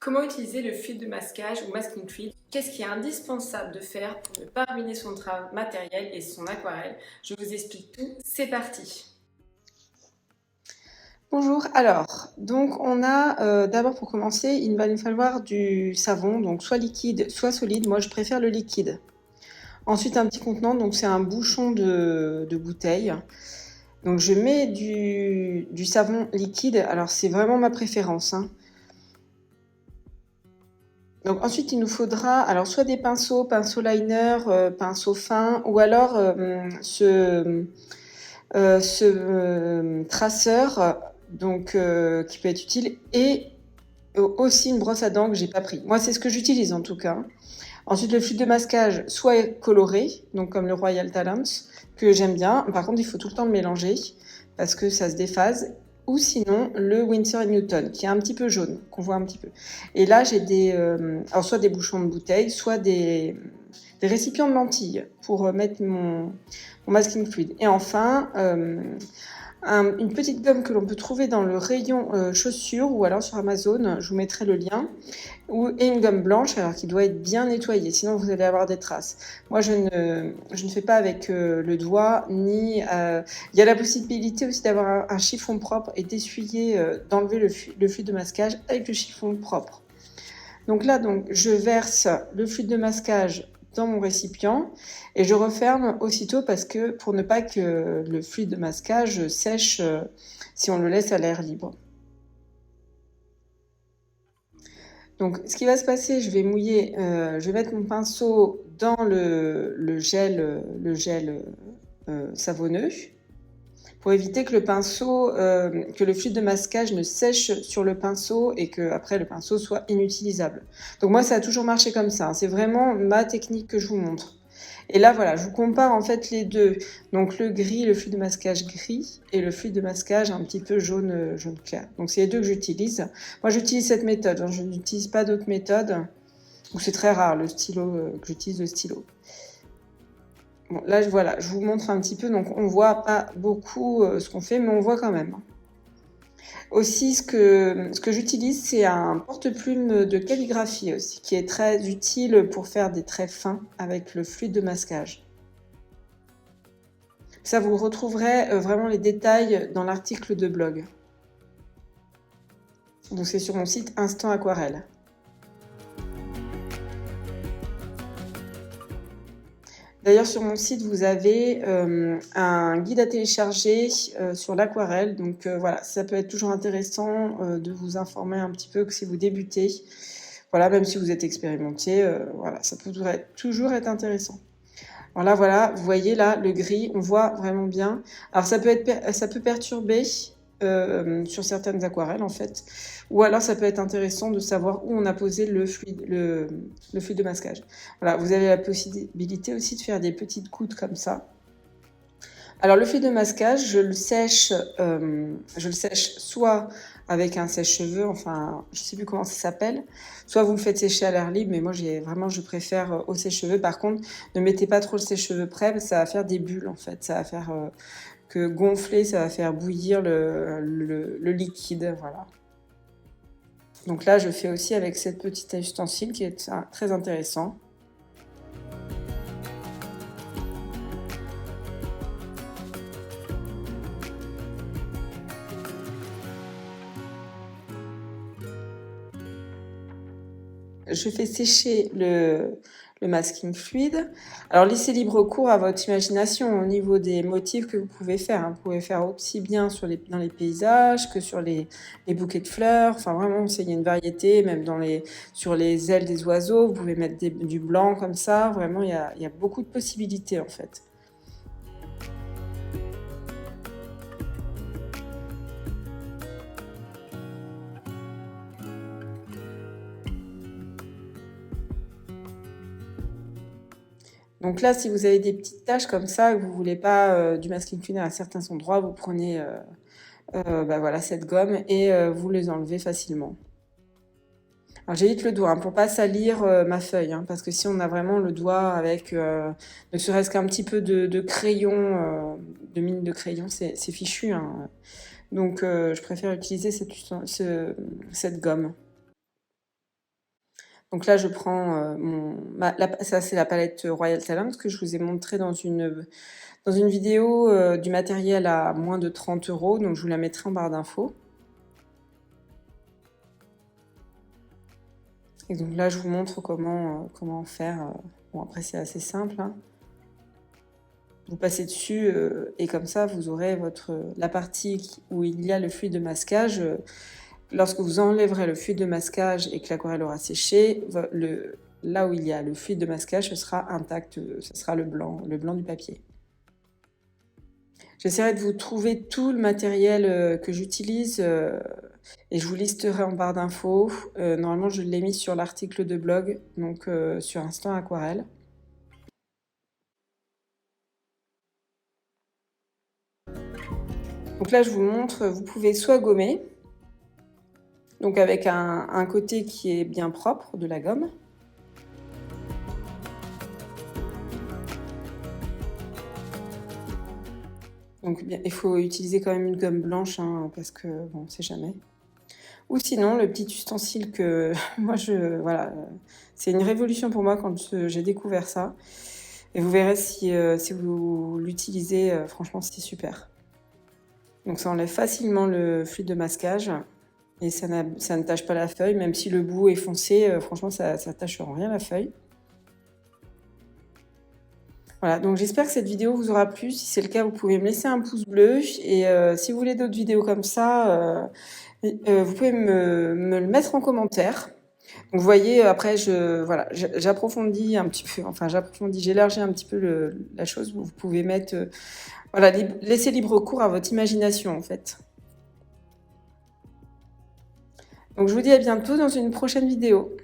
Comment utiliser le fluide de masquage ou masking fluid? Qu'est-ce qui est indispensable de faire pour ne pas ruiner son matériel et son aquarelle? Je vous explique tout, c'est parti! Bonjour, alors, donc on a d'abord pour commencer, il va nous falloir du savon, donc soit liquide, soit solide. Moi je préfère le liquide. Ensuite un petit contenant, donc c'est un bouchon de bouteille. Donc je mets du savon liquide, alors c'est vraiment ma préférence, hein. Donc ensuite, il nous faudra alors soit des pinceaux, pinceau liner, pinceau fin, ou alors ce traceur, donc qui peut être utile, et aussi une brosse à dents que j'ai pas pris. Moi, c'est ce que j'utilise en tout cas. Ensuite, le fluide de masquage, soit coloré, donc comme le Royal Talents, que j'aime bien. Par contre, il faut tout le temps le mélanger parce que ça se déphase. Ou sinon, le Winsor & Newton, qui est un petit peu jaune, qu'on voit un petit peu. Et là, j'ai alors soit des bouchons de bouteille, soit des récipients de lentilles pour mettre mon masking fluid. Et enfin, une petite gomme que l'on peut trouver dans le rayon chaussures ou alors sur Amazon, je vous mettrai le lien, et une gomme blanche, alors qui doit être bien nettoyée, sinon vous allez avoir des traces. Moi, je ne fais pas avec le doigt, ni... Il y a la possibilité aussi d'avoir un chiffon propre et d'essuyer, d'enlever le fluide de masquage avec le chiffon propre. Donc là, je verse le fluide de masquage dans mon récipient et je referme aussitôt parce que pour ne pas que le fluide de masquage sèche si on le laisse à l'air libre. Donc ce qui va se passer, je vais mettre mon pinceau dans le gel savonneux pour éviter que que le fluide de masquage ne sèche sur le pinceau et que après le pinceau soit inutilisable. Donc moi, ça a toujours marché comme ça, hein. C'est vraiment ma technique que je vous montre. Et là, voilà, je vous compare en fait les deux. Donc le gris, le fluide de masquage gris, et le fluide de masquage un petit peu jaune, jaune clair. Donc c'est les deux que j'utilise. Moi, j'utilise cette méthode, hein. Je n'utilise pas d'autres méthodes. Donc c'est très rare le stylo que j'utilise, le stylo. Bon, là, voilà, je vous montre un petit peu. Donc on voit pas beaucoup ce qu'on fait, mais on voit quand même. Aussi, ce que j'utilise, c'est un porte-plume de calligraphie aussi, qui est très utile pour faire des traits fins avec le fluide de masquage. Ça, vous retrouverez vraiment les détails dans l'article de blog. Donc c'est sur mon site Instant Aquarelle. D'ailleurs, sur mon site, vous avez un guide à télécharger sur l'aquarelle. Donc voilà, ça peut être toujours intéressant de vous informer un petit peu que si vous débutez, voilà, même si vous êtes expérimenté, voilà, ça peut toujours être intéressant. Alors là, voilà, vous voyez là, le gris, on voit vraiment bien. Alors ça peut perturber sur certaines aquarelles en fait, ou alors ça peut être intéressant de savoir où on a posé le fluide de masquage. Voilà, vous avez la possibilité aussi de faire des petites gouttes comme ça. Alors le fluide de masquage, je le sèche soit avec un sèche-cheveux, enfin je sais plus comment ça s'appelle, soit vous le faites sécher à l'air libre, mais moi je préfère au sèche-cheveux. Par contre, ne mettez pas trop le sèche-cheveux près, parce que ça va faire des bulles en fait, ça va faire que gonfler, ça va faire bouillir le liquide, voilà. Donc là, je fais aussi avec cette petite ustensile qui est très intéressant. Je fais sécher le masking fluide. Alors, laissez libre cours à votre imagination au niveau des motifs que vous pouvez faire, hein. Vous pouvez faire aussi bien dans les paysages que sur les bouquets de fleurs. Enfin, vraiment, il y a une variété, même sur les ailes des oiseaux. Vous pouvez mettre du blanc comme ça. Vraiment, il y a beaucoup de possibilités, en fait. Donc là, si vous avez des petites taches comme ça, et que vous voulez pas du masking fluid à certains endroits, vous prenez bah voilà, cette gomme et vous les enlevez facilement. Alors j'évite le doigt, hein, pour pas salir ma feuille, hein, parce que si on a vraiment le doigt avec ne serait-ce qu'un petit peu de crayon, de mine de crayon, c'est fichu, hein. Donc je préfère utiliser cette gomme. Donc là, je prends ça, c'est la palette Royal Talent que je vous ai montré dans une vidéo du matériel à moins de 30 €. Donc je vous la mettrai en barre d'infos. Et donc là, je vous montre comment faire. Bon, après, c'est assez simple, hein. Vous passez dessus et comme ça, vous aurez la partie où il y a le fluide de masquage. Lorsque vous enlèverez le fluide de masquage et que l'aquarelle aura séché, là où il y a le fluide de masquage, ce sera intact, ce sera le blanc du papier. J'essaierai de vous trouver tout le matériel que j'utilise et je vous listerai en barre d'infos. Normalement, je l'ai mis sur l'article de blog, donc sur Instant Aquarelle. Donc là, je vous montre, vous pouvez soit gommer, donc avec un côté qui est bien propre de la gomme. Donc il faut utiliser quand même une gomme blanche, hein, parce que bon, on ne sait jamais. Ou sinon, le petit ustensile que moi voilà, c'est une révolution pour moi quand j'ai découvert ça. Et vous verrez si vous l'utilisez, franchement, c'est super. Donc ça enlève facilement le fluide de masquage et ça ne tache pas la feuille, même si le bout est foncé, franchement, ça ne tache en rien la feuille. Voilà, donc j'espère que cette vidéo vous aura plu. Si c'est le cas, vous pouvez me laisser un pouce bleu. Et si vous voulez d'autres vidéos comme ça, vous pouvez me le mettre en commentaire. Donc vous voyez, après, voilà, j'approfondis un petit peu, enfin j'élargis un petit peu la chose. Vous pouvez mettre, voilà, laisser libre cours à votre imagination en fait. Donc je vous dis à bientôt dans une prochaine vidéo.